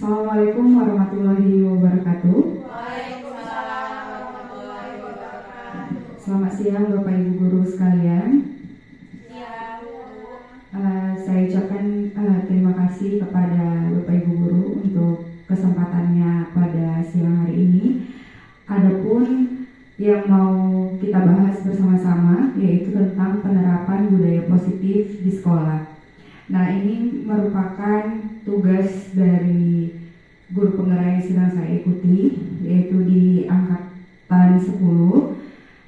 Assalamualaikum warahmatullahi wabarakatuh. Waalaikumsalam warahmatullahi wabarakatuh. Selamat siang Bapak Ibu guru sekalian. Siang, Bu. Saya ucapkan terima kasih kepada Bapak Ibu guru untuk kesempatannya pada siang hari ini. Adapun yang mau kita bahas bersama-sama yaitu tentang penerapan budaya positif di sekolah. Nah, ini merupakan tugas dari guru penggerak yang sedang saya ikuti, yaitu di angkatan 10.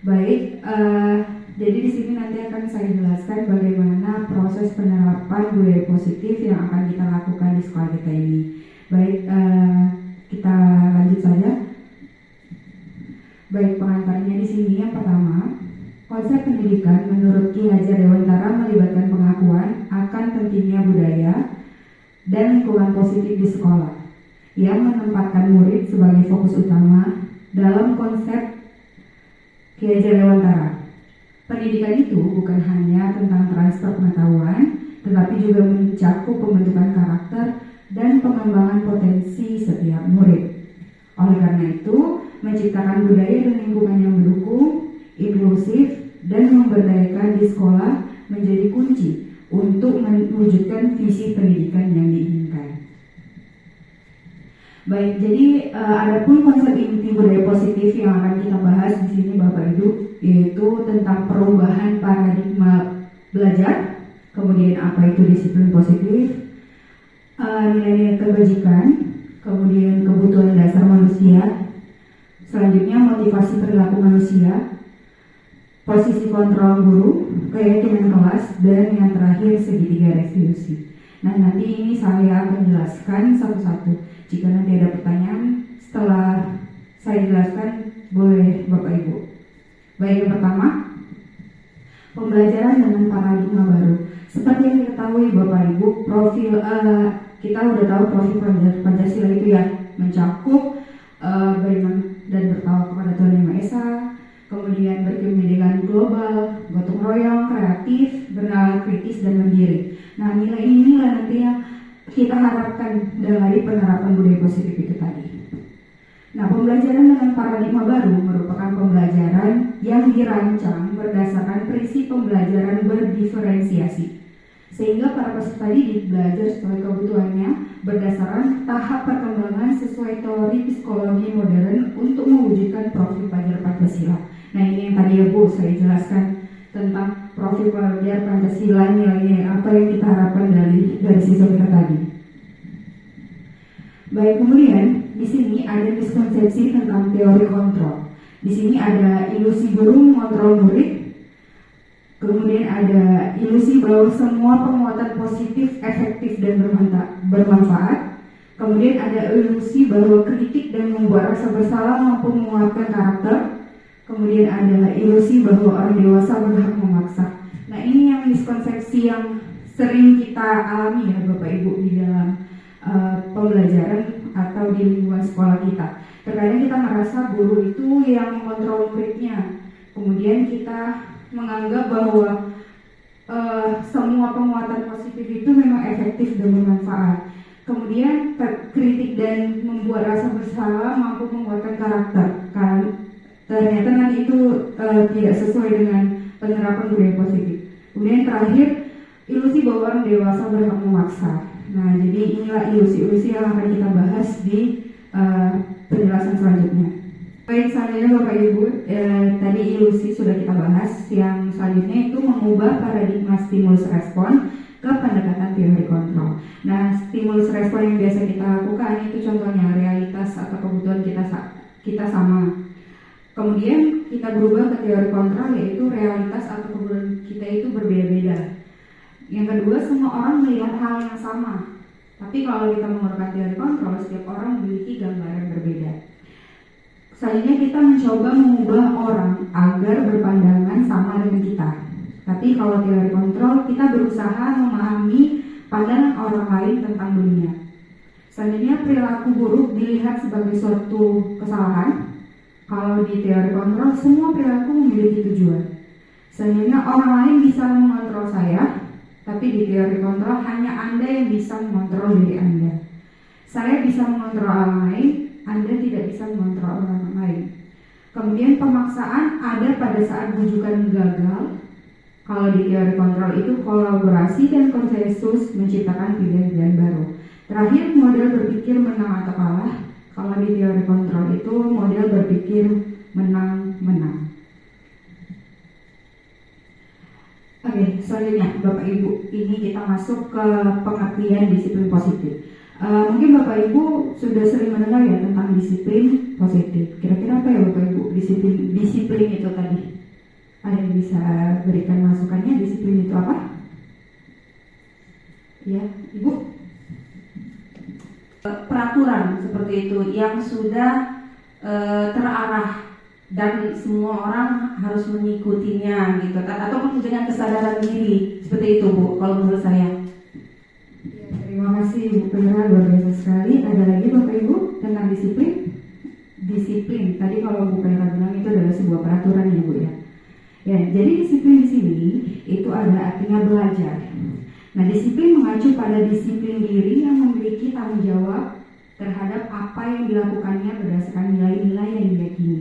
Baik, jadi di sini nanti akan saya jelaskan bagaimana proses penerapan budaya positif yang akan kita lakukan di sekolah kita ini. Baik, kita lanjut saja. Baik, pengantarnya di sini yang pertama. Konsep pendidikan menurut Ki Hajar Dewantara melibatkan pengakuan akan pentingnya budaya dan lingkungan positif di sekolah yang menempatkan murid sebagai fokus utama dalam konsep Ki Hajar Dewantara. Pendidikan itu bukan hanya tentang transfer pengetahuan, tetapi juga mencakup pembentukan karakter dan pengembangan potensi setiap murid. Oleh karena itu, menciptakan budaya dan lingkungan yang mendukung, inklusif, dan memberdayakan di sekolah menjadi kunci untuk mewujudkan visi pendidikan yang diinginkan. Baik, jadi adapun konsep inti budaya positif yang akan kita bahas di sini Bapak Ibu, yaitu tentang perubahan paradigma belajar, kemudian apa itu disiplin positif, nilai-nilai kebajikan, kemudian kebutuhan dasar manusia, selanjutnya motivasi perilaku manusia, posisi kontrol guru, keyakinan kelas, dan yang terakhir segitiga restitusi. Nah, nanti ini saya akan jelaskan satu-satu. Jika nanti ada pertanyaan setelah saya jelaskan, boleh Bapak Ibu. Baik, yang pertama, pembelajaran dengan paradigma baru. Seperti yang diketahui Bapak Ibu, kita udah tahu profil Pancasila itu ya mencakup beriman dan bertawakal kepada Tuhan Yang Maha Esa, kemudian berkepentingan global, gotong royong, kreatif, bernalar kritis, dan mandiri. Nah, nilai inilah nanti yang kita harapkan dari penerapan budaya positif itu tadi. Nah, pembelajaran dengan paradigma baru merupakan pembelajaran yang dirancang berdasarkan prinsip pembelajaran berdiferensiasi, sehingga para peserta didik belajar sesuai kebutuhannya berdasarkan tahap perkembangan sesuai teori psikologi modern untuk mewujudkan profil pelajar Pancasila. Nah, ini yang tadi ya Bu saya jelaskan tentang profil pelajar Pancasila, nilai apa yang kita harapkan dari siswa kita tadi. Baik, kemudian di sini ada miskonsepsi tentang teori kontrol. Di sini ada ilusi guru mengontrol murid. Kemudian ada ilusi bahwa semua penguatan positif, efektif, dan bermanfaat. Kemudian ada ilusi bahwa kritik dan membuat rasa bersalah mampu menguatkan karakter. Kemudian ada ilusi bahwa orang dewasa berhak memaksa. Nah, ini yang miskonsepsi yang sering kita alami ya Bapak Ibu di dalam pembelajaran atau di lingkungan sekolah kita. Terkadang kita merasa guru itu yang mengontrol muridnya. Kemudian kita menganggap bahwa semua penguatan positif itu memang efektif dan bermanfaat. Kemudian kritik dan membuat rasa bersalah mampu menguatkan karakter. Ternyata nanti itu tidak sesuai dengan penerapan budaya positif. Kemudian terakhir, ilusi bahwa orang dewasa berhak memaksa. Nah, jadi inilah ilusi-ilusi yang akan kita bahas di penjelasan selanjutnya. Baik, selanjutnya Bapak Ibu, tadi ilusi sudah kita bahas. Yang selanjutnya itu mengubah paradigma stimulus respon ke pendekatan teori kontrol. Nah, stimulus respon yang biasa kita lakukan itu contohnya realitas atau kebutuhan kita sama. Kemudian kita berubah ke teori kontrol, yaitu realitas atau kebutuhan kita itu berbeda-beda. Yang kedua, semua orang melihat hal yang sama. Tapi kalau kita menggunakan teori kontrol, setiap orang memiliki gambaran berbeda. Selanjutnya kita mencoba mengubah orang agar berpandangan sama dengan kita. Tapi kalau teori kontrol, kita berusaha memahami pandangan orang lain tentang dunia. Selanjutnya, perilaku buruk dilihat sebagai suatu kesalahan. Kalau di teori kontrol, semua perilaku memiliki tujuan. Selanjutnya, orang lain bisa mengontrol saya, tapi di teori kontrol hanya Anda yang bisa mengontrol diri Anda. Saya bisa mengontrol orang lain, Anda tidak bisa mengontrol orang lain. Kemudian pemaksaan ada pada saat bujukan gagal. Kalau di teori kontrol itu kolaborasi dan konsensus menciptakan pilihan-pilihan baru. Terakhir, model berpikir menang atau kalah. Kalau di teori kontrol itu model berpikir menang-menang. Oke, selanjutnya Bapak Ibu, ini kita masuk ke pengertian disiplin positif. Mungkin Bapak Ibu sudah sering mendengar ya tentang disiplin positif. Kira-kira apa ya Bapak Ibu disiplin itu tadi? Ada yang bisa berikan masukannya, disiplin itu apa? Ya, Ibu? Peraturan seperti itu yang sudah terarah dan semua orang harus mengikutinya gitu kan, ataupun dengan kesadaran diri seperti itu Bu, kalau menurut saya. Ya, terima kasih Bu Pera, luar biasa sekali. Ada lagi Bapak Ibu tentang disiplin? Disiplin, tadi kalau Bu Pera bilang itu adalah sebuah peraturan ya Bu ya. Ya, jadi disiplin di sini itu ada artinya belajar. Nah, disiplin mengacu pada disiplin diri yang memiliki tanggung jawab terhadap apa yang dilakukannya berdasarkan nilai-nilai yang diyakini.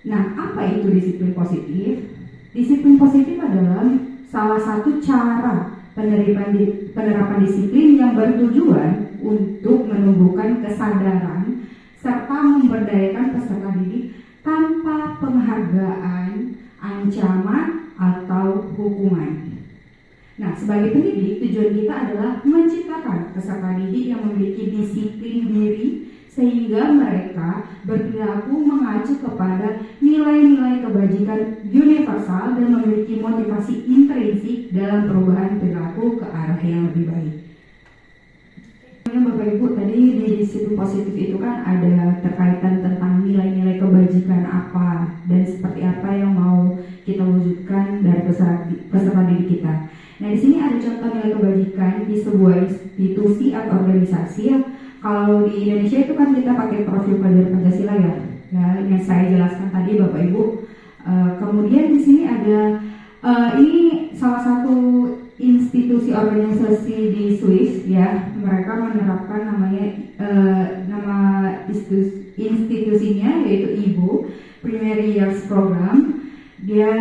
Nah, apa itu disiplin positif? Disiplin positif adalah salah satu cara penerapan disiplin yang bertujuan untuk menumbuhkan kesadaran serta memberdayakan peserta didik tanpa penghargaan, ancaman, atau hukuman. Nah, sebagai pendidik, tujuan kita adalah menciptakan peserta didik yang memiliki disiplin diri sehingga mereka berperilaku mengacu kepada nilai-nilai kebajikan universal dan memiliki motivasi intrinsik dalam perubahan perilaku ke arah yang lebih baik. Bapak Ibu, tadi di disiplin positif itu kan ada terkaitan tentang nilai-nilai kebajikan apa dan seperti apa yang mau kita wujudkan dari peserta didik kita. Nah, di sini ada contoh nilai kebajikan di sebuah institusi atau organisasi. Kalau di Indonesia itu kan kita pakai profil pelajar Pancasila ya, yang saya jelaskan tadi Bapak Ibu. Kemudian di sini ada ini salah satu institusi organisasi di Swiss ya, mereka menerapkan namanya nama institusinya yaitu IBO Primary Years Program. Dia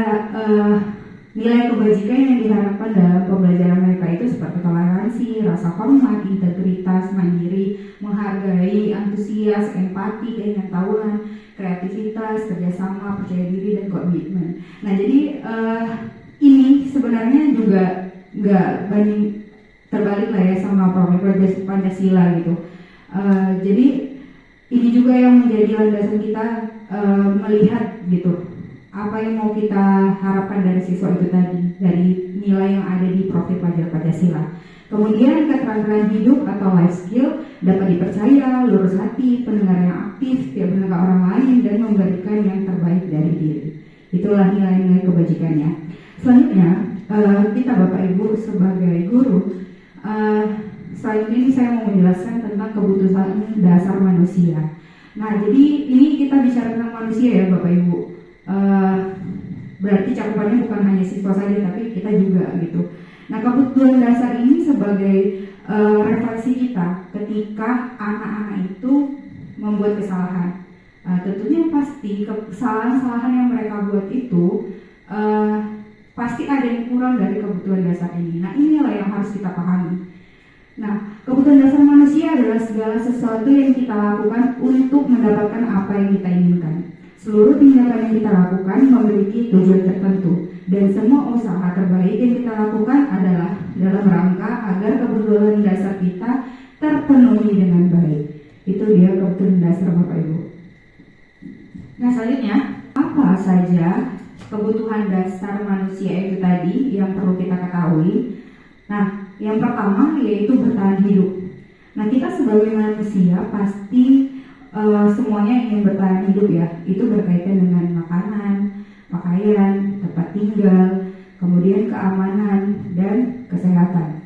nilai kebajikan yang diharapkan dalam pembelajaran mereka itu seperti toleransi, rasa hormat, integritas, mandiri, menghargai, antusias, empati, keingintahuan, kreativitas, kerjasama, percaya diri, dan komitmen. Nah, jadi ini sebenarnya juga nggak banding terbalik lah ya sama profil Pancasila gitu. Jadi ini juga yang menjadi landasan kita melihat gitu apa yang mau kita harapkan dari siswa itu tadi, dari nilai yang ada di profil pelajar Pancasila. Kemudian keterampilan hidup atau life skill dapat dipercaya, lurus hati, pendengar yang aktif, tidak mendengar orang lain, dan memberikan yang terbaik dari diri. Itulah nilai-nilai kebajikannya. Selanjutnya, kita Bapak Ibu sebagai guru, selanjutnya ini saya mau menjelaskan tentang kebutuhan dasar manusia. Nah, jadi ini kita bicara tentang manusia ya Bapak Ibu. Berarti cakupannya bukan hanya siswa saja tapi kita juga gitu. Nah, kebutuhan dasar ini sebagai refleksi kita ketika anak-anak itu membuat kesalahan. Tentunya pasti kesalahan-kesalahan yang mereka buat itu pasti ada yang kurang dari kebutuhan dasar ini. Nah, inilah yang harus kita pahami. Nah, kebutuhan dasar manusia adalah segala sesuatu yang kita lakukan untuk mendapatkan apa yang kita inginkan. Seluruh tindakan yang kita lakukan memiliki tujuan tertentu, dan semua usaha terbaik yang kita lakukan adalah dalam rangka agar kebutuhan dasar kita terpenuhi dengan baik. Itu dia kebutuhan dasar Bapak Ibu. Nah, selanjutnya, apa saja kebutuhan dasar manusia itu tadi yang perlu kita ketahui? Nah, yang pertama yaitu bertahan hidup. Nah, kita sebagai manusia pasti semuanya ingin bertahan hidup ya. Itu berkaitan dengan makanan, pakaian, tempat tinggal, kemudian keamanan dan kesehatan.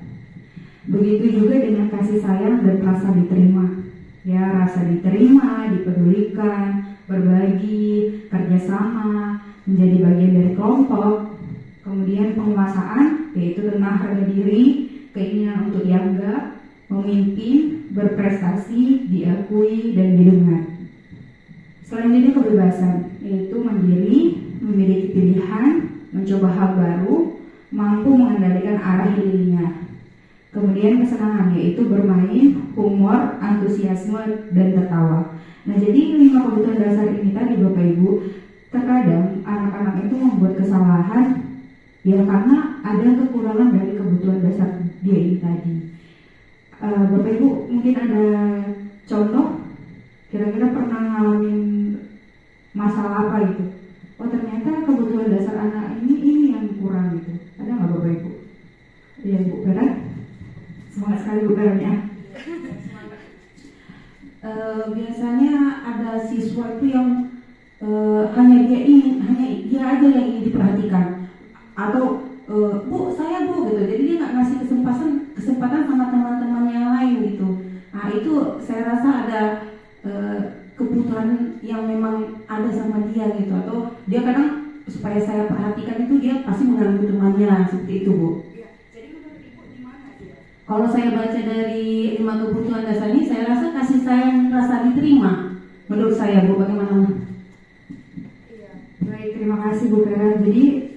Begitu juga dengan kasih sayang dan rasa diterima. Ya, rasa diterima, dipedulikan, berbagi, kerjasama, menjadi bagian dari kelompok. Kemudian penguasaan, yaitu tentang harga diri, keinginan untuk dianggap, memimpin, berprestasi, diakui, dan didengar. Selanjutnya kebebasan, yaitu mandiri, memiliki pilihan, mencoba hal baru, mampu mengendalikan arah dirinya. Kemudian kesenangan, yaitu bermain, humor, antusiasme, dan tertawa. Nah, jadi 5 kebutuhan dasar ini tadi Bapak Ibu, terkadang anak-anak itu membuat kesalahan ya karena ada kekurangan dari kebutuhan dasar dia ini tadi. Bapak Ibu mungkin ada contoh, kira-kira pernah ngalamin masalah apa gitu? Oh ternyata kebutuhan dasar anak ini yang kurang gitu. Ada nggak Bapak Ibu? Iya Bu Vera? Semangat sekali Bu Vera ya. Biasanya ada siswa itu yang hanya dia aja yang ingin diperhatikan, atau Bu saya Bu gitu, jadi dia nggak ngasih kesempatan sama teman-teman yang lain gitu. Nah itu saya rasa ada kebutuhan yang memang ada sama dia gitu, atau dia kadang supaya saya perhatikan itu dia pasti mengganggu temannya seperti itu Bu. Kalau saya baca dari 5 kebutuhan dasar ini, saya rasa kasih sayang rasa diterima. Menurut saya, Bu, bagaimana? Iya. Baik, terima kasih Bu Vera. Jadi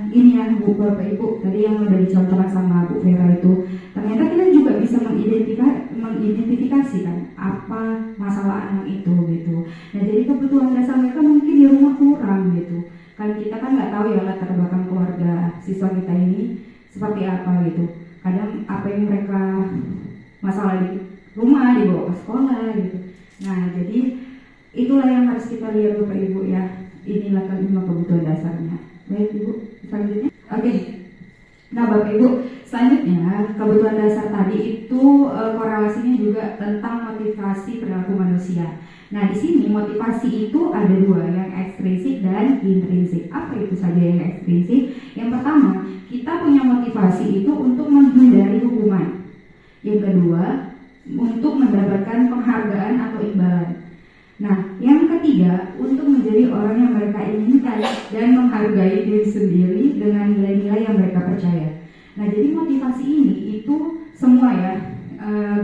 ini ya Bu Bapak Ibu, tadi yang sudah dicontohkan sama Bu Vera itu, ternyata kita juga bisa mengidentifikasi kan apa masalah anak itu gitu. Nah jadi kebutuhan dasar mereka mungkin di rumah kurang gitu. Kan kita kan nggak tahu ya latar belakang keluarga siswa kita ini seperti apa gitu. Kadang apa yang mereka masalah di rumah dibawa ke sekolah gitu. Nah jadi itulah yang harus kita lihat Bapak Ibu ya. Inilah 5 kebutuhan dasarnya. Baik Ibu, selanjutnya. Oke. Nah Bapak Ibu, selanjutnya kebutuhan dasar tadi itu korelasinya juga tentang motivasi perilaku manusia. Nah di sini motivasi itu ada 2, yang ekstrinsik dan intrinsik. Apa itu saja yang ekstrinsik? Yang pertama, kita punya motivasi itu untuk menghindari hukuman. Yang kedua, untuk mendapatkan penghargaan atau imbalan. Nah, yang ketiga, untuk menjadi orang yang mereka inginkan dan menghargai diri sendiri dengan nilai-nilai yang mereka percaya. Nah, jadi motivasi ini itu semua ya.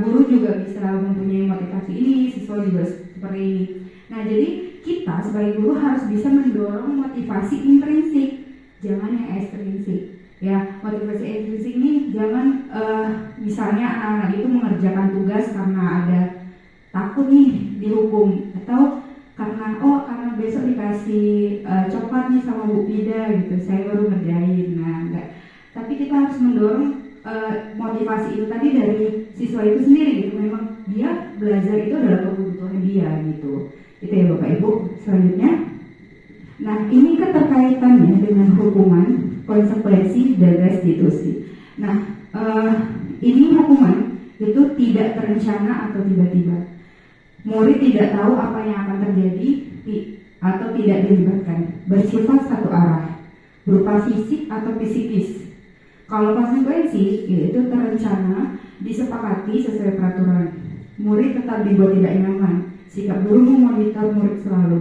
Guru juga bisa mempunyai motivasi ini, siswa juga seperti ini. Nah, jadi kita sebagai guru harus bisa mendorong motivasi intrinsik, jangan yang ekstrinsik. Ya, motivasi intrinsik ini jangan misalnya anak-anak itu mengerjakan tugas karena ada takut nih dihukum, atau karena besok dikasih coklat nih sama Bu Ida gitu, saya baru ngerjain. Nah, enggak. Tapi kita harus mendorong motivasi itu tadi dari siswa itu sendiri gitu. Memang dia belajar itu adalah kebutuhan dia gitu. Itu ya Bapak Ibu. Selanjutnya, nah ini keterkaitannya dengan hukuman, konsekuensi, dan restitusi. Nah ini hukuman itu tidak terencana atau tiba-tiba. Murid tidak tahu apa yang akan terjadi atau tidak dilibatkan, bersifat satu arah, berupa fisik atau psikis. Kalau konsekuensi yaitu terencana, disepakati sesuai peraturan. Murid tetap dibuat tidak nyaman, sikap guru memonitor murid selalu.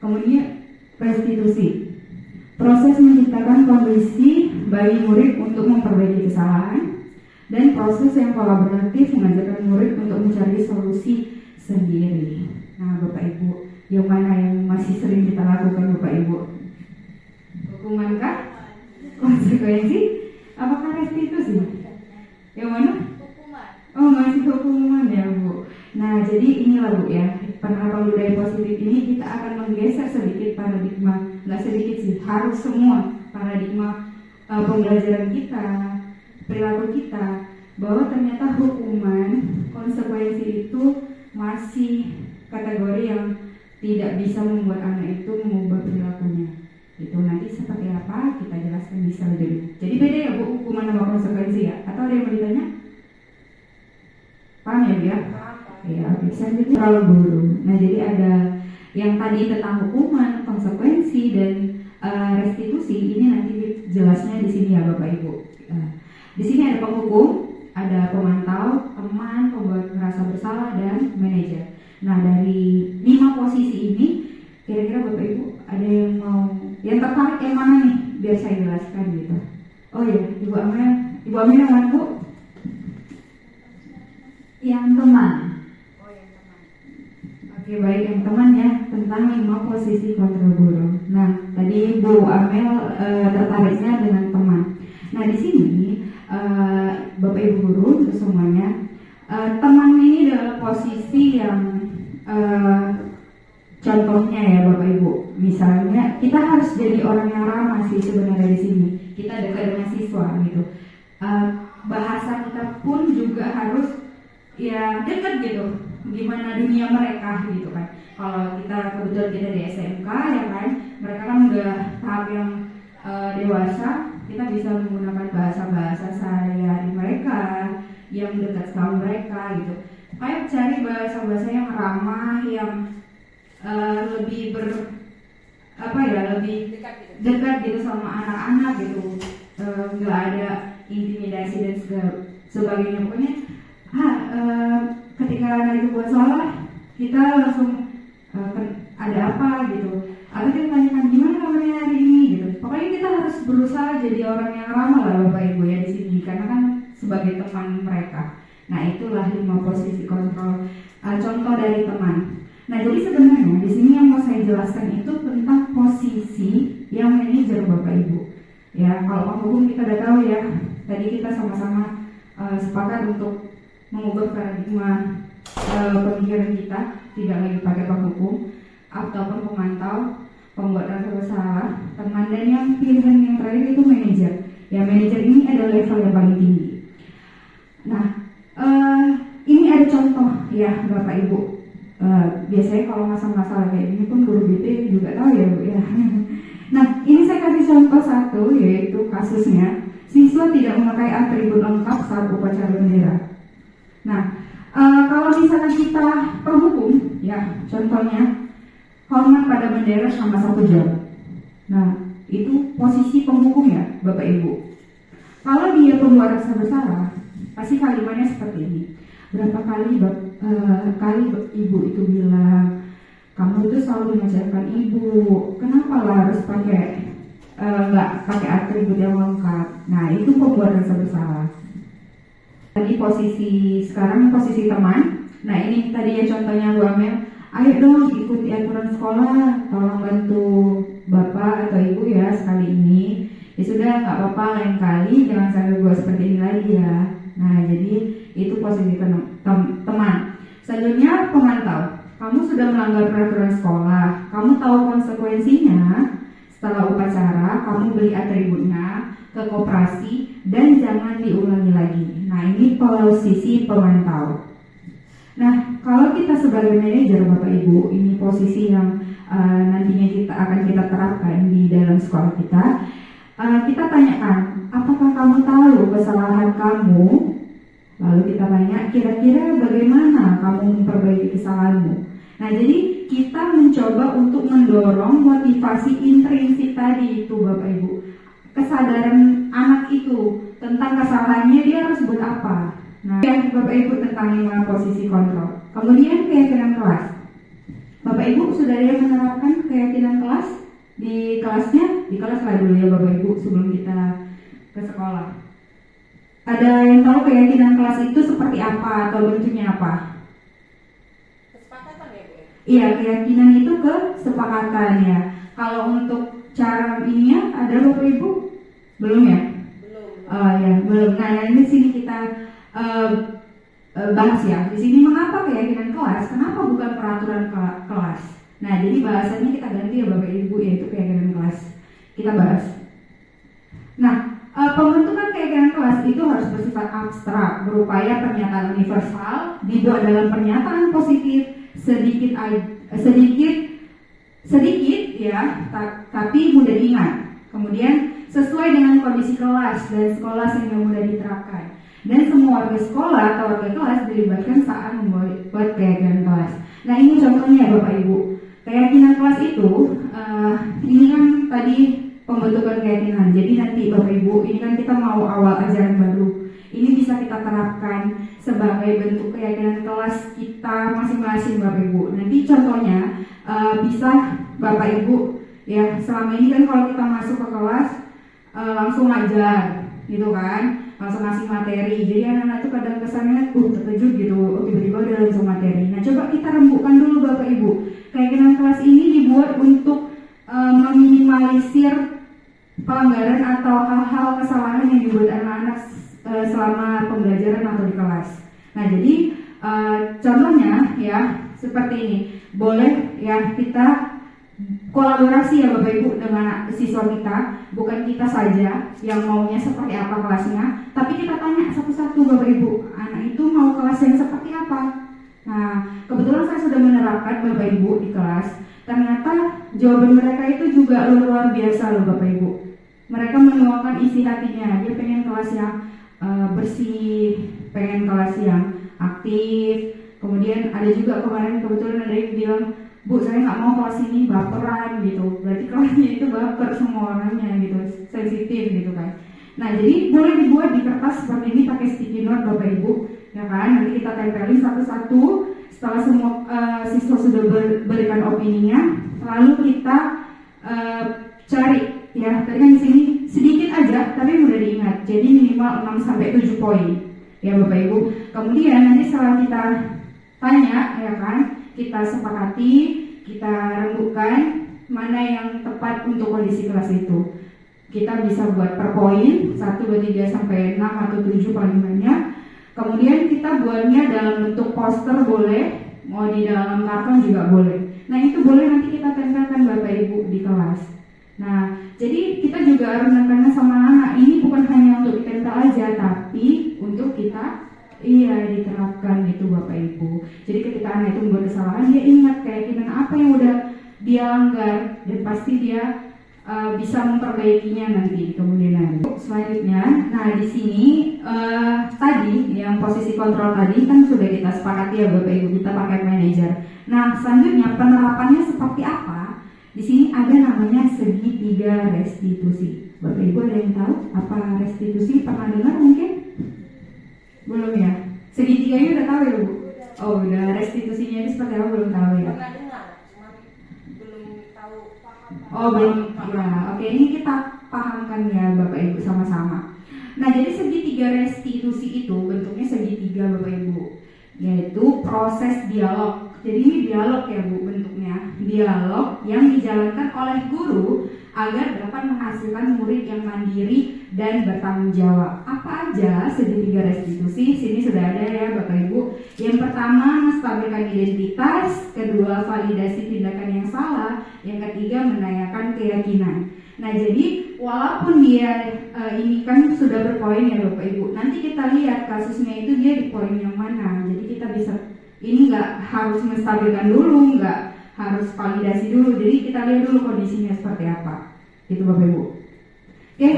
Kemudian restitusi, proses menciptakan kondisi bagi murid untuk memperbaiki kesalahan, dan proses yang kolaboratif mengajarkan murid untuk mencari solusi sendiri. Nah Bapak Ibu, yang mana yang masih sering kita lakukan Bapak Ibu? Hukuman kah? Konsekuensi? Apakah restitusi? Yang mana? Hukuman. Oh masih hukuman ya Bu. Nah jadi inilah Bu ya, penerapan budaya positif ini kita akan menggeser sedikit paradigma, nggak sedikit sih, harus semua paradigma pembelajaran kita, perilaku kita, bahwa ternyata hukuman, konsekuensi itu masih kategori yang tidak bisa membuat anak itu mengubah perilakunya. Itu nanti seperti apa kita jelaskan di selanjutnya. Jadi beda ya Bu, hukuman sama konsekuensi ya? Atau ada yang mau ditanya? Paham ya Bu ya? Ya oke, selanjutnya terlalu guru. Nah jadi ada yang tadi tentang hukuman, konsekuensi, dan restitusi. Ini nanti jelasnya di sini ya Bapak Ibu. Di sini ada penghukum, ada pemantau, teman, pembuat merasa bersalah, dan manajer. Nah dari 5 posisi ini, kira-kira Bapak Ibu ada yang mau, yang tertarik yang mana nih? Biar saya jelaskan gitu. Oh iya, Ibu Amel yang mana Bu? yang teman. Oh, yang teman. Oke, baik, yang teman ya, tentang 5 posisi kontrol guru. Nah, tadi Bu Amel tertariknya dengan teman. Nah, di sini Bapak Ibu guru untuk semuanya, teman ini adalah posisi yang contohnya ya Bapak Ibu. Misalnya kita harus jadi orang yang ramah sih sebenarnya di sini. Kita dekat dengan siswa gitu. Bahasa kita pun juga harus ya dekat gitu. Gimana dunia mereka gitu kan. Kalau kita kebetulan kita di SMK ya kan, mereka kan udah tahap yang dewasa, kita bisa menggunakan bahasa-bahasa sehari-hari mereka yang dekat sama mereka gitu. Kayak cari bahasa-bahasa yang ramah, yang lebih lebih dekat gitu sama anak-anak gitu, nggak ada intimidasi dan sebagainya. Pokoknya ketika anak itu buat salah, kita langsung ada apa gitu, atau kita tanyakan gimana kabarnya hari ini gitu. Pokoknya kita harus berusaha jadi orang yang ramah lah Bapak Ibu ya di sini, karena kan sebagai teman mereka. Nah, itulah 5 posisi kontrol, contoh dari teman. Nah, jadi sebenarnya di sini yang mau saya jelaskan itu tentang posisi yang manajer Bapak Ibu. Ya, kalau Pak Hukum kita udah tahu ya, tadi kita sama-sama sepakat untuk mengubah paradigma pemikiran kita, tidak lagi pakai Pak Hukum ataupun pemantau, pembuat rasa bersalah, teman, dan yang pilihan yang terakhir itu manajer. Ya, manajer ini adalah level yang paling tinggi. Nah, ini ada contoh ya Bapak Ibu. Biasanya kalau masalah-masalah kayak gini pun guru BT juga tahu ya Bu ya. Nah, ini saya kasih contoh satu, yaitu kasusnya siswa tidak memakai atribut lengkap saat upacara bendera. Nah, kalau misalnya kita perhukum ya, contohnya hormat pada bendera selama 1 jam. Nah, itu posisi penghukum ya Bapak Ibu. Kalau dia pembuat rasa bersalah, pasti kalimatnya seperti ini. Berapa kali ibu itu bilang, kamu itu selalu mengajarkan ibu, kenapa lah harus pakai nggak pakai atribut yang lengkap. Nah, itu pembuat rasa bersalah. Tadi sekarang posisi teman. Nah, ini tadi ya contohnya Bu Amel, ayo dong ikuti aturan sekolah, tolong bantu bapak atau ibu ya sekali ini. Ya sudah, nggak apa-apa, lain kali jangan sampai buat seperti ini lagi ya. Nah, jadi itu posisi teman. Selanjutnya pemantau. Kamu sudah melanggar peraturan sekolah, kamu tahu konsekuensinya. Setelah upacara, kamu beli atributnya ke koperasi dan jangan diulangi lagi. Nah, ini posisi pemantau. Nah, kalau kita sebagai manajer Bapak Ibu, ini posisi yang nantinya akan kita terapkan di dalam sekolah kita. Kita tanyakan, apakah kamu tahu kesalahan kamu? Lalu kita tanya, kira-kira bagaimana kamu memperbaiki kesalahanmu? Nah, jadi kita mencoba untuk mendorong motivasi intrinsik tadi itu Bapak Ibu. Kesadaran anak itu tentang kesalahannya, dia harus buat apa. Nah, yang Bapak Ibu tentang 5 posisi kontrol. Kemudian keyakinan kelas. Bapak Ibu sudah ada yang menerapkan keyakinan kelas di kelasnya? Di kelas lah dulu ya Bapak Ibu sebelum kita ke sekolah. Ada yang tahu keyakinan kelas itu seperti apa atau bentuknya apa? Kesepakatan ya Bu? Iya, keyakinan itu kesepakatan ya. Kalau untuk cara ininya ada Bapak Ibu? Belum ya? Belum. Ya, belum. Nah, ini sini kita bahas ya. Di sini mengapa keyakinan kelas? Kenapa bukan peraturan kelas? Nah, jadi bahasanya kita ganti ya Bapak Ibu, yaitu keyakinan kelas. Kita bahas. Nah, pembentukan keyakinan kelas itu harus bersifat abstrak, berupaya pernyataan universal, dibuat dalam pernyataan positif, sedikit ya, tapi mudah diingat. Kemudian sesuai dengan kondisi kelas dan sekolah sehingga mudah diterapkan. Dan semua warga sekolah atau warga kelas dilibatkan saat membuat keyakinan kelas. Nah, ini contohnya Bapak Ibu. Keyakinan kelas itu, ini kan tadi pembentukan keyakinan. Jadi nanti Bapak Ibu, ini kan kita mau awal ajaran baru. Ini bisa kita terapkan sebagai bentuk keyakinan kelas kita masing-masing Bapak Ibu. Nanti contohnya bisa Bapak Ibu ya, selama ini kan kalau kita masuk ke kelas langsung ngajar gitu kan. langsung ngasih materi. Jadi anak-anak itu kadang kesannya terkejut gitu, tiba-tiba udah langsung materi. Nah coba kita rembukan dulu Bapak Ibu. Keyakinan kelas ini dibuat untuk meminimalisir pelanggaran atau hal-hal kesalahan yang dibuat anak-anak selama pembelajaran atau di kelas. Nah jadi contohnya ya seperti ini, boleh ya kita kolaborasi ya Bapak Ibu dengan siswa kita, bukan kita saja yang maunya seperti apa kelasnya, tapi kita tanya satu-satu Bapak Ibu, anak itu mau kelas yang seperti apa. Nah kebetulan saya sudah menerapkan Bapak Ibu di kelas, ternyata jawaban mereka itu juga luar biasa loh Bapak Ibu. Mereka menuangkan isi hatinya, dia pengen kelas yang bersih, pengen kelas yang aktif. Kemudian ada juga kemarin kebetulan ada yang bilang, Bu saya nggak mau kelas ini baperan gitu, berarti kelasnya itu baper semua orangnya gitu, sensitif gitu kan. Nah jadi boleh dibuat di kertas seperti ini pakai sticky note Bapak Ibu, ya kan, nanti kita tempelin satu-satu. Setelah semua siswa sudah berikan opininya, lalu kita cari ya, tadi kan di sini sedikit aja tapi mudah diingat, jadi minimal 6-7 poin ya Bapak Ibu. Kemudian nanti setelah kita tanya ya kan, kita sepakati, kita rembukan mana yang tepat untuk kondisi kelas itu. Kita bisa buat per poin 1, 2, 3 sampai 6 atau 7 paling banyak. Kemudian kita buatnya dalam bentuk poster boleh, mau di dalam karton juga boleh. Nah itu boleh nanti kita tempelkan Bapak Ibu di kelas. Nah jadi kita juga harus menekankan sama anak, ini bukan hanya untuk ditempel aja, tapi untuk kita diterapkan gitu Bapak Ibu. Jadi ketika anak itu membuat kesalahan, dia ingat keyakinan apa yang udah dia langgar, dan pasti dia bisa memperbaikinya nanti kemudian hari. Selanjutnya, nah di sini tadi yang posisi kontrol tadi kan sudah kita sepakati ya Bapak Ibu, kita pakai manajer. Nah selanjutnya penerapannya seperti apa? Di sini ada namanya segitiga restitusi. Bapak Ibu ada yang tahu apa restitusi? Pernah dengar mungkin? Belum ya? Segitiganya udah tahu ya Bu? Oh udah, restitusinya ini seperti apa belum tahu ya? Pernah dengar, cuma belum tahu paham. Oh belum, ya oke, ini kita pahamkan ya Bapak Ibu sama-sama. Nah jadi segitiga restitusi itu bentuknya segitiga Bapak Ibu, yaitu proses dialog. Jadi ini dialog ya Bu bentuknya, dialog yang dijalankan oleh guru agar dapat menghasilkan murid yang mandiri dan bertanggung jawab. Apa aja segitiga restitusi? Sini sudah ada ya Bapak Ibu. Yang pertama menstabilkan identitas, kedua validasi tindakan yang salah, yang ketiga menanyakan keyakinan. Nah jadi walaupun dia ini kan sudah berpoin ya Bapak Ibu, nanti kita lihat kasusnya itu dia di poin yang mana. Jadi kita bisa, ini nggak harus menstabilkan dulu, nggak harus validasi dulu. Jadi kita lihat dulu kondisinya seperti apa, gitu Bapak Ibu. Oke,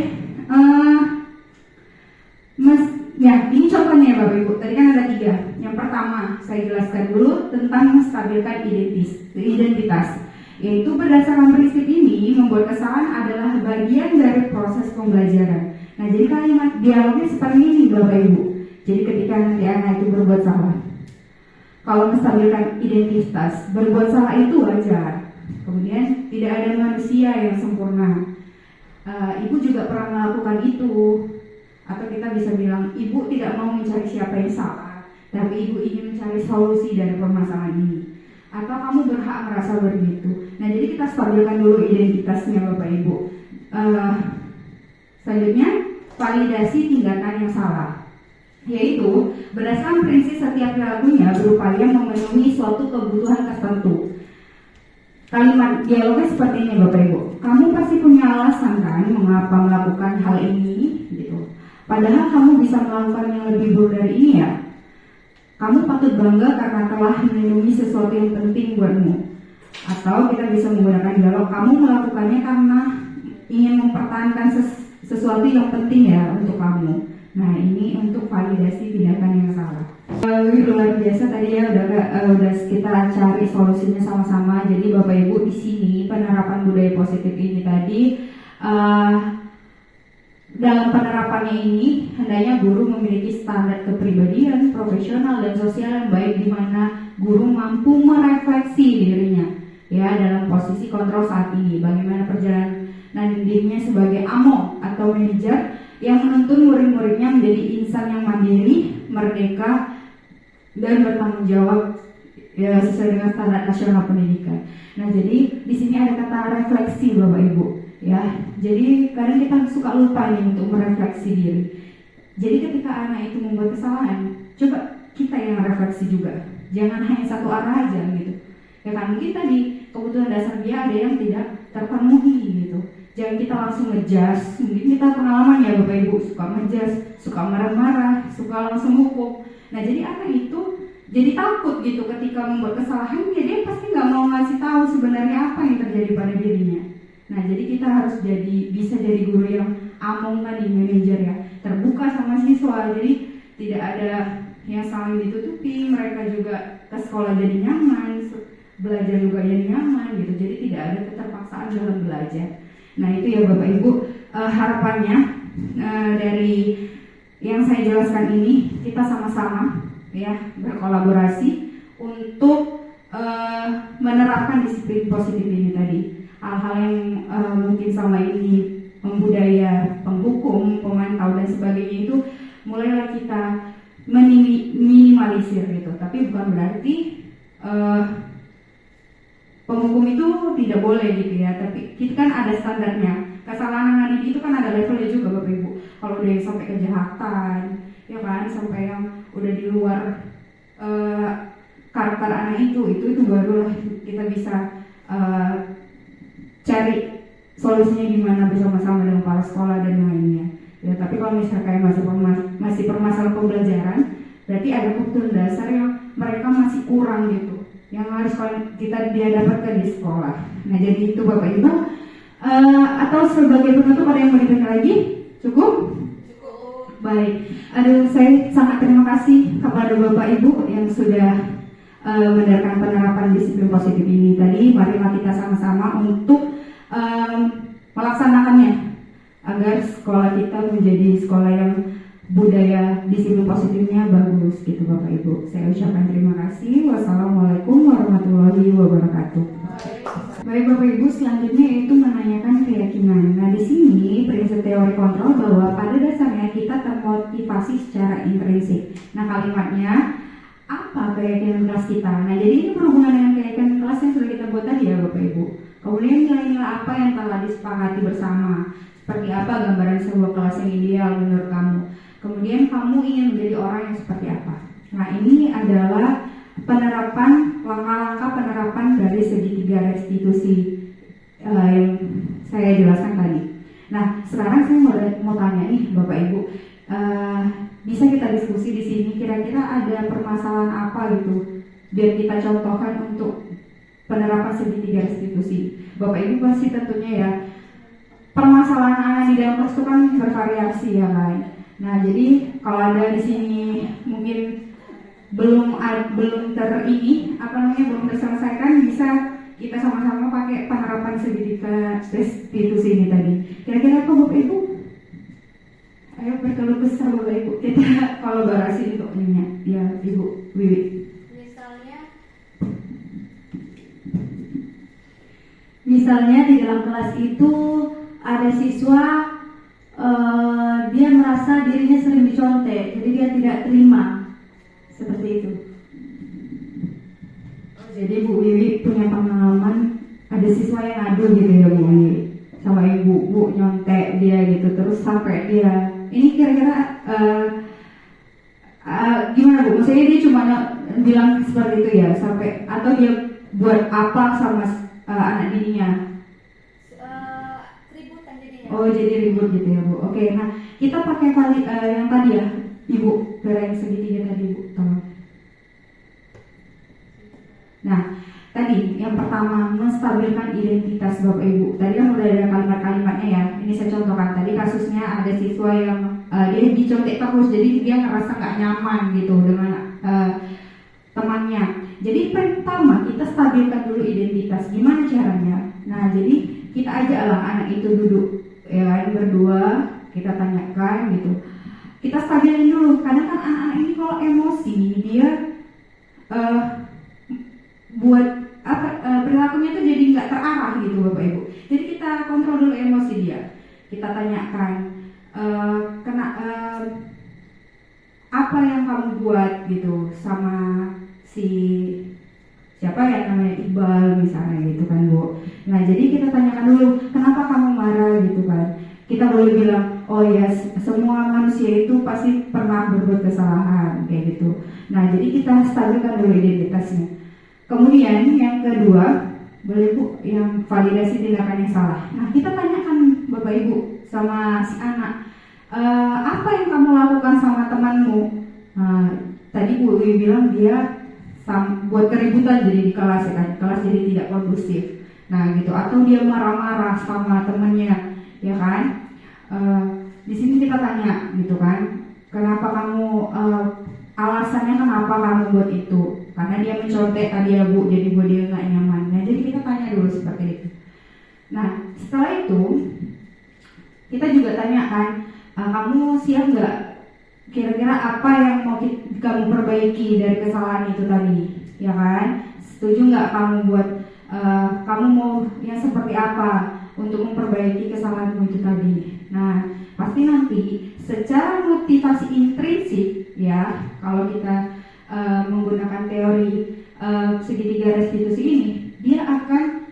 ini contohnya ya Bapak Ibu. Tadi kan ada 3. Yang pertama saya jelaskan dulu tentang menstabilkan identitas. Yaitu berdasarkan prinsip ini, membuat kesalahan adalah bagian dari proses pembelajaran. Nah jadi kalimat dialognya seperti ini Bapak Ibu. Jadi ketika nanti anak itu berbuat salah, kalau menstabilkan identitas, berbuat salah itu wajar. Kemudian tidak ada manusia yang sempurna. Ibu juga pernah melakukan itu. Atau kita bisa bilang, ibu tidak mau mencari siapa yang salah, tapi ibu ingin mencari solusi dari permasalahan ini. Atau kamu berhak merasa begitu. Nah jadi kita stabilkan dulu identitasnya Bapak Ibu. Selanjutnya, validasi tindakan yang salah, yaitu berdasarkan prinsip setiap perilakunya berupaya memenuhi suatu kebutuhan tertentu. Kalimat dialognya seperti ini Bapak Ibu. Kamu pasti punya alasan kan mengapa melakukan hal ini gitu. Padahal kamu bisa melakukan yang lebih buruk dari ini ya. Kamu patut bangga karena telah melindungi sesuatu yang penting buatmu. Atau kita bisa menggunakan dialog, kamu melakukannya karena ingin mempertahankan sesuatu yang penting ya untuk kamu. Nah ini untuk validasi tindakan yang salah. Luar biasa tadi ya, udah kita cari solusinya sama-sama. Jadi Bapak Ibu di sini penerapan budaya positif ini tadi, dalam penerapannya ini hendaknya guru memiliki standar kepribadian, profesional dan sosial yang baik, di mana guru mampu merefleksi dirinya ya dalam posisi kontrol saat ini. Bagaimana perjalanan dirinya sebagai AMO atau manajer yang menuntun murid-muridnya menjadi insan yang mandiri, merdeka, dan bertanggung jawab ya, sesuai dengan standar nasional pendidikan. Nah, jadi di sini ada kata refleksi Bapak Ibu, ya. Jadi kadang kita suka lupa nih untuk merefleksi diri. Jadi ketika anak itu membuat kesalahan, coba kita yang refleksi juga. Jangan hanya satu arah aja gitu. Ya kan, mungkin tadi kebutuhan dasar dia ada yang tidak terpenuhi gitu. Jangan kita langsung ngejudge. Mungkin kita pengalaman ya Bapak Ibu, suka ngejudge, suka marah-marah, suka langsung hukum. Nah, jadi anak itu jadi takut gitu ketika membuat kesalahan, ya dia pasti nggak mau ngasih tahu sebenarnya apa yang terjadi pada dirinya. Nah, jadi kita harus bisa jadi guru yang among tadi, manajer ya, terbuka sama siswa. Jadi tidak ada yang saling ditutupi, mereka juga ke sekolah jadi nyaman, belajar juga jadi nyaman gitu. Jadi tidak ada keterpaksaan dalam belajar. Nah, itu ya Bapak Ibu, harapannya dari yang saya jelaskan ini, kita sama-sama ya berkolaborasi untuk menerapkan disiplin positif ini tadi. Hal-hal yang mungkin selama ini membudaya, penghukum, pemantau dan sebagainya itu mulailah kita minimalisir gitu. Tapi bukan berarti penghukum itu tidak boleh gitu ya. Tapi kita kan ada standarnya. Kesalahan anak itu kan ada levelnya juga Bapak Ibu. Kalau udah yang sampai kejahatan, ya kan, sampai yang udah di luar karakter anak itu baru kita bisa cari solusinya gimana bersama-sama dengan kepala sekolah dan lainnya. Ya, tapi kalau misalnya kayak masih permasalahan pembelajaran, berarti ada kebutuhan dasar yang mereka masih kurang gitu, yang harus kita dapatkan di sekolah. Nah, jadi itu Bapak Ibu. Atau sebagai penutup ada yang mau ditanya lagi? Cukup? Baik. Saya sangat terima kasih kepada Bapak Ibu yang sudah mendengarkan penerapan disiplin positif ini tadi. Marilah kita sama-sama untuk melaksanakannya agar sekolah kita menjadi sekolah yang budaya disiplin positifnya bagus gitu Bapak Ibu. Saya ucapkan terima kasih. Wassalamualaikum warahmatullahi wabarakatuh. Baik Bapak Ibu, selanjutnya itu menanyakan keyakinan. Nah, di sini prinsip teori kontrol bahwa pada dasarnya kita termotivasi secara intrinsik. Nah, kalimatnya apa keyakinan kelas kita? Nah, jadi ini berhubungan dengan keyakinan kelas yang sudah kita buat tadi ya Bapak Ibu. Kemudian nilai-nilai apa yang telah disepakati bersama? Seperti apa gambaran sebuah kelas yang ideal menurut kamu? Kemudian kamu ingin menjadi orang yang seperti apa? Nah, ini adalah penerapan, langkah-langkah penerapan dari segitiga restitusi yang saya jelaskan tadi. Nah, sekarang saya mau tanya nih Bapak Ibu, bisa kita diskusi di sini kira-kira ada permasalahan apa gitu biar kita contohkan untuk penerapan segitiga restitusi. Bapak Ibu pasti tentunya ya permasalahan anak di dalam kelas itu kan bervariasi ya kan. Nah, jadi kalau ada di sini mungkin belum terselesaikan, bisa kita sama-sama pakai penerapan segitiga restitusi ini tadi. Kira-kira apa Bapak Ibu? Ayo berkeluh kesah Bapak Ibu, kita kolaborasi untuk ini ya Ibu Wiwi. Misalnya di dalam kelas itu ada siswa dia merasa dirinya sering dicontek, jadi dia tidak terima. Seperti itu. Jadi Bu Wiwi punya pengalaman ada siswa yang ngadu gitu ya Bu Wiwi sama ibu nyontek dia gitu, terus sampai dia ini kira-kira gimana Bu? Maksudnya dia cuma bilang seperti itu ya sampai, atau dia buat apa sama anak dirinya? Ributan jadinya. Oh, jadi ribut gitu ya Bu. Oke, nah kita pakai yang tadi ya Ibu, yang segitiga tadi Bu, tolong. Nah, tadi yang pertama menstabilkan identitas Bapak Ibu. Tadi kan udah ada kalimat-kalimatnya ya. Ini saya contohkan. Tadi kasusnya ada siswa yang dia dicontek terus, jadi dia ngerasa nggak nyaman gitu dengan temannya. Jadi pertama kita stabilkan dulu identitas. Gimana caranya? Nah, jadi kita ajaklah anak itu duduk ya berdua, kita tanyakan gitu. Kita stabilin dulu. Kadang kan anak-anak ini kalau emosi dia buat perilakunya itu jadi nggak terarah gitu Bapak Ibu. Jadi kita kontrol dulu emosi dia. Kita tanyakan apa yang kamu buat gitu sama si siapa yang namanya Iqbal misalnya gitu kan Bu. Nah jadi kita tanyakan dulu kenapa kamu marah gitu kan. Kita boleh bilang oh ya semua manusia itu pasti pernah berbuat kesalahan kayak gitu. Nah jadi kita stabilkan dulu identitasnya. Kemudian yang kedua boleh Bu yang validasi tindakan yang salah. Nah kita tanyakan Bapak Ibu sama si anak apa yang kamu lakukan sama temanmu. Tadi Bu Wi bilang dia buat keributan jadi di kelas ya kan, kelas jadi tidak kondusif. Nah gitu atau dia marah-marah sama temennya ya kan. Di sini kita tanya gitu kan, kenapa kamu alasannya kenapa kamu buat itu? Karena dia mencontek tadi ya Bu, jadi buat dia nggak nyaman. Nah jadi kita tanya dulu seperti itu. Nah setelah itu kita juga tanyakan kamu siap nggak? Kira-kira apa yang mau kamu perbaiki dari kesalahan itu tadi, ya kan? Setuju nggak kamu buat kamu mau yang seperti apa untuk memperbaiki kesalahanmu itu tadi? Nah, pasti nanti secara motivasi intrinsik ya, kalau kita menggunakan teori segitiga restitusi ini, dia akan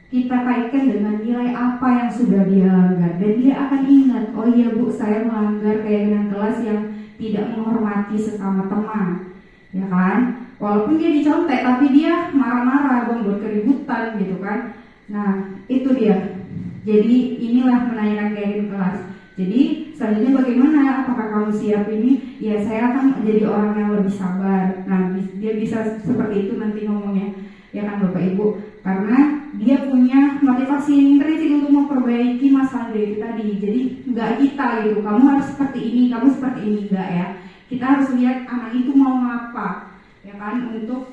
kita kaitkan dengan nilai apa yang sudah dia langgar dan dia akan ingat oh iya Bu saya melanggar keyakinan kelas yang tidak menghormati sesama teman ya kan walaupun dia dicontek tapi dia marah-marah membuat keributan gitu kan. Nah itu dia jadi inilah menanyakan keyakinan kelas. Jadi selanjutnya bagaimana apakah kamu siap ini ya saya akan menjadi orang yang lebih sabar. Nah dia bisa seperti itu nanti ngomongnya ya kan Bapak Ibu karena dia punya motivasi intrinsik untuk memperbaiki masalah diri tadi. Jadi nggak kita gitu, kamu harus seperti ini, kamu seperti ini enggak ya. Kita harus lihat anak itu mau ngapa, ya kan untuk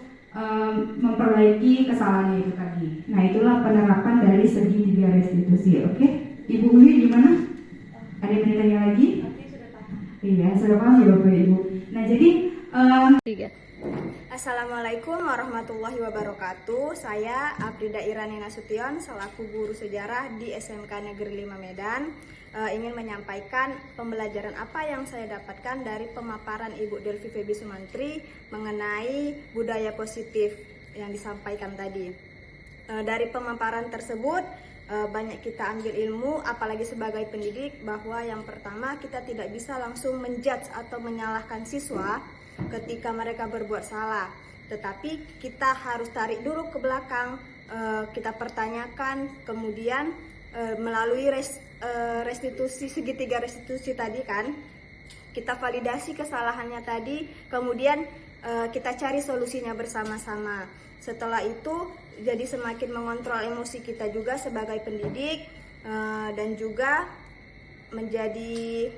memperbaiki kesalahannya itu tadi. Nah itulah penerapan dari segitiga restitusi. Oke, Ibu Uli gimana? Ada yang bertanya lagi? Iya, sudah paham ya Bapak Ibu. Nah jadi Assalamualaikum warahmatullahi wabarakatuh. Saya Afrida Irani Nasution selaku guru sejarah di SMK Negeri 5 Medan ingin menyampaikan pembelajaran apa yang saya dapatkan dari pemaparan Ibu Delvi Febi Sumantri mengenai budaya positif yang disampaikan tadi. Dari pemaparan tersebut banyak kita ambil ilmu apalagi sebagai pendidik bahwa yang pertama kita tidak bisa langsung menjudge atau menyalahkan siswa ketika mereka berbuat salah, tetapi kita harus tarik dulu ke belakang, kita pertanyakan, kemudian melalui restitusi segitiga restitusi tadi kan, kita validasi kesalahannya tadi, kemudian kita cari solusinya bersama-sama. Setelah itu jadi semakin mengontrol emosi kita juga sebagai pendidik dan juga menjadi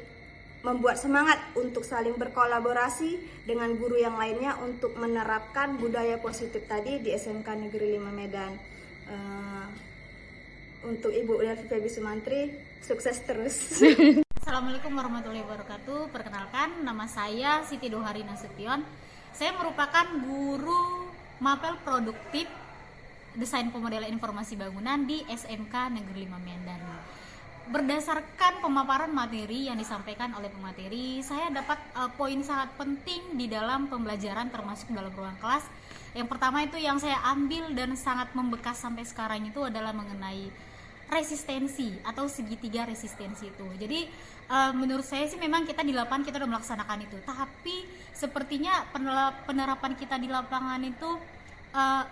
membuat semangat untuk saling berkolaborasi dengan guru yang lainnya untuk menerapkan budaya positif tadi di SMK Negeri 5 Medan. Untuk Ibu Delvi Febi Sumantri, sukses terus. Assalamualaikum warahmatullahi wabarakatuh. Perkenalkan, nama saya Siti Dohari Nasution. Saya merupakan guru mapel produktif Desain Pemodelan Informasi Bangunan di SMK Negeri 5 Medan. Berdasarkan pemaparan materi yang disampaikan oleh pemateri, saya dapat poin sangat penting di dalam pembelajaran termasuk dalam ruang kelas. Yang pertama itu yang saya ambil dan sangat membekas sampai sekarang itu adalah mengenai resistensi atau segitiga resistensi itu. Jadi menurut saya sih memang kita di lapangan kita sudah melaksanakan itu, tapi sepertinya penerapan kita di lapangan itu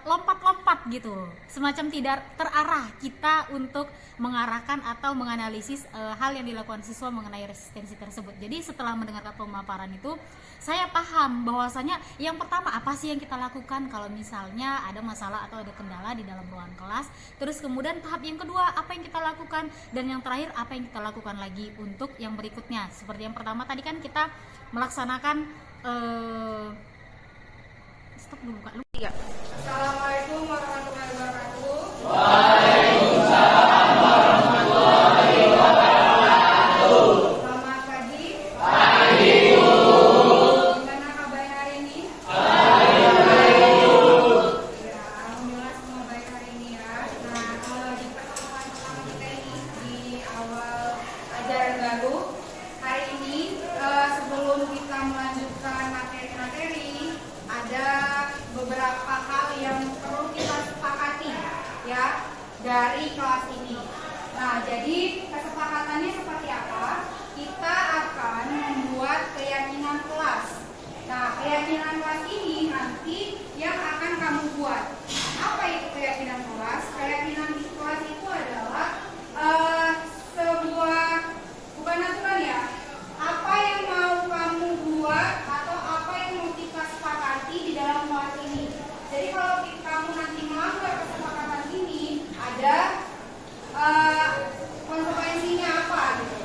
lompat-lompat gitu, semacam tidak terarah kita untuk mengarahkan atau menganalisis hal yang dilakukan siswa mengenai resistensi tersebut. Jadi setelah mendengarkan pemaparan itu, saya paham bahwasanya yang pertama apa sih yang kita lakukan kalau misalnya ada masalah atau ada kendala di dalam ruangan kelas. Terus kemudian tahap yang kedua apa yang kita lakukan, dan yang terakhir apa yang kita lakukan lagi untuk yang berikutnya. Seperti yang pertama tadi kan kita melaksanakan stop dulu Kak. Assalamualaikum warahmatullahi wabarakatuh. Waalaikumsalam warahmatullahi wabarakatuh. Selamat pagi. Pagi Bu. Gimana kabar hari ini? Baik Bu. Ya, alhamdulillah semua baik hari ini ya. Nah, di pertemuan pertama kita ini di awal ajaran baru, beberapa hal yang perlu kita sepakati ya dari kelas ini. Nah, jadi kesepakatannya seperti apa? Kita akan membuat keyakinan kelas. Nah, keyakinan kelas ini nanti yang akan kamu buat. Apa itu keyakinan kelas? Keyakinan kelas itu adalah sebuah, bukan aturan ya, apa yang mau kamu buat atau apa yang mau kita sepakati di dalam kelas ini. Jadi kalau kamu nanti melanggar kesepakatan ini, ada konsekuensinya apa gitu.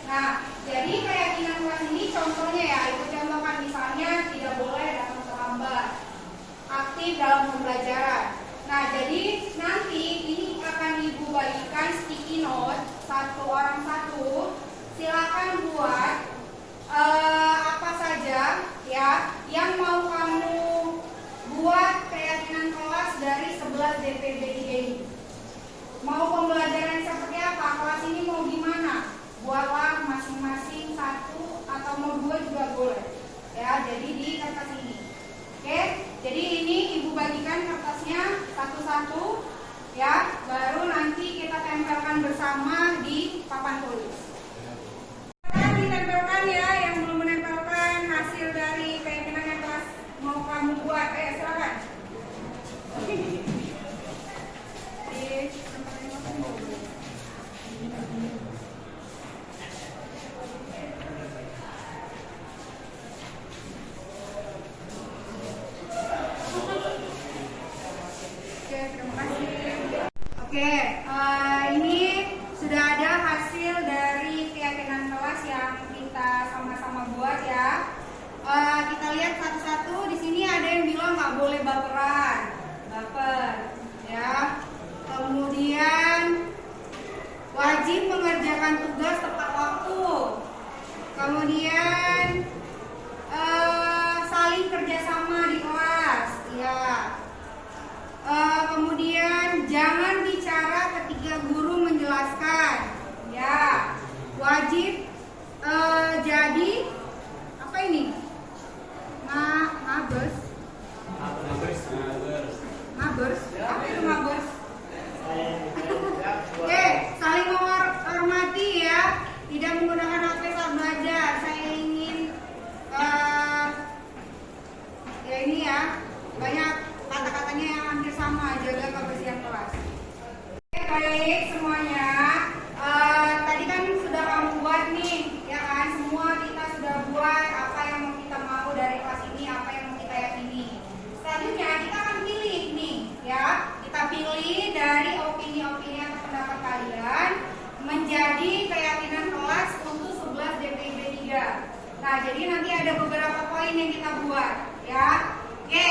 Nah, jadi keyakinan kelas ini contohnya ya, itu contohkan misalnya tidak boleh datang terlambat, aktif dalam pembelajaran. Nah, jadi nanti ini akan Ibu bagikan sticky note satu orang satu. Silakan buat apa saja ya yang mau kamu buat keyakinan kelas dari 11 DPB ini. Mau pembelajaran seperti apa? Kelas ini mau gimana? Buatlah masing-masing satu atau mau dua juga boleh. Ya, jadi di kertas ini. Oke, jadi ini Ibu bagikan kertasnya satu-satu ya, baru nanti kita tempelkan bersama di papan tulis. Ditempelkan ya, yang belum menempelkan hasil dari keyakinan yang kelas mau kamu buat. Silakan. Oke, ini sudah ada hasil dari keyakinan kelas yang kita sama-sama buat ya. Kita lihat satu-satu. Di sini ada yang bilang nggak boleh baperan, baper, ya. Kemudian wajib mengerjakan tugas tepat waktu. Kemudian saling kerjasama di kelas, ya. Kemudian jangan bicara ketika guru menjelaskan, ya. Wajib jadi apa ini? Mabers. Apa itu mabers? Oke, saling menghormati ya. Tidak menggunakan HP saat belajar. Saya ingin ya ini ya, banyak kata-katanya yang hampir sama, jaga kebersihan kelas. Oke, baik semuanya. Tadi kan sudah kamu buat nih, ya kan? Semua kita sudah buat apa yang mau kita mau dari kelas ini, apa yang mau kita yakini. Selanjutnya kita akan pilih nih, ya. Kita pilih dari opini-opini atau pendapat kalian menjadi keyakinan kelas untuk 11 DPB 3. Nah, jadi nanti ada beberapa poin yang kita buat, ya. Oke.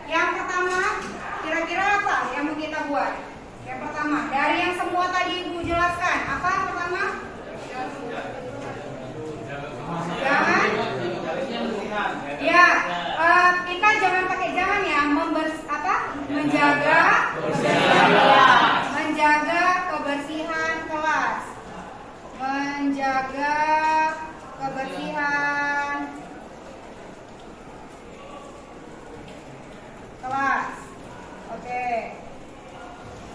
Yang pertama, kira-kira apa yang mau kita buat? Yang pertama, dari yang semua tadi Ibu jelaskan, apa yang pertama? Jangan. Ya, kita jangan pakai jangan ya, menjaga kebersihan kelas, menjaga kebersihan kelas. Oke.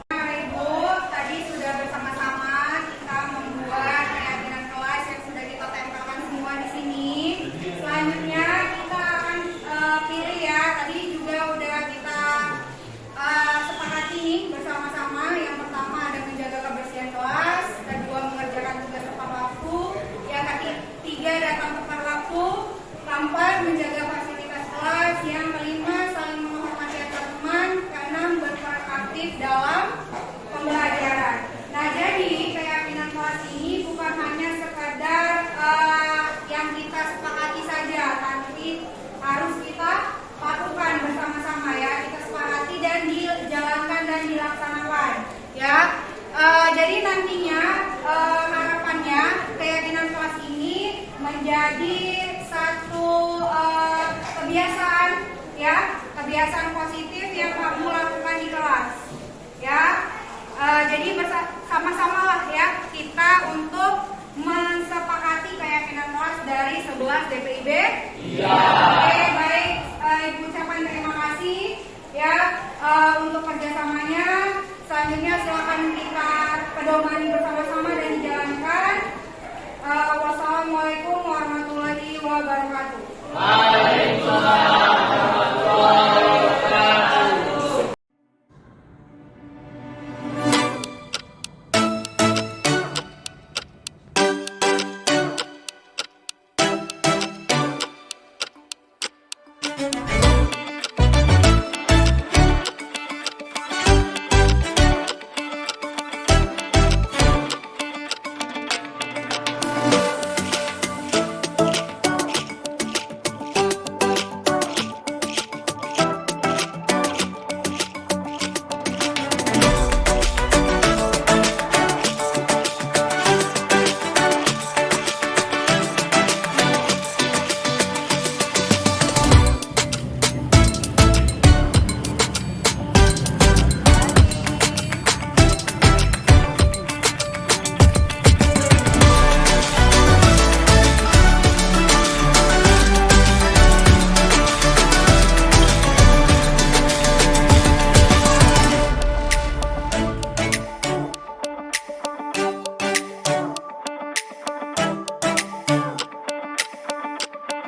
Nah, Ibu, tadi sudah bersama-sama kita membuat keyakinan kelas yang sudah kita tempelkan semua di sini. Selanjutnya kita akan pilih ya. Tadi juga udah kita sepakati nih bersama-sama. Yang pertama ada menjaga kebersihan kelas, kedua mengerjakan tugas tepat waktu, yang ketiga datang tepat waktu, keempat menjaga fasilitas kelas, yang kelima saling menghormati antar teman, keenam berperan aktif dalam pembelajaran. Nah, jadi keyakinan kelas ini bukan hanya sekadar yang kita sepakati saja, tapi harus kita lakukan bersama-sama ya, kita sepakati dan dijalankan dan dilaksanakan ya. Jadi nantinya harapannya keyakinan kelas ini menjadi satu kebiasaan ya, kebiasaan positif yang kamu lakukan di kelas ya. Jadi bersama-sama lah ya kita untuk mensepakati keyakinan kelas dari 11 DPIB. Oke, baik, Ibu ucapkan terima kasih. ya. Untuk kerjasamanya selanjutnya silakan kita pedomani bersama-sama dan dijalankan. Wassalamualaikum warahmatullahi wabarakatuh. Waalaikumsalam warahmatullahi wabarakatuh.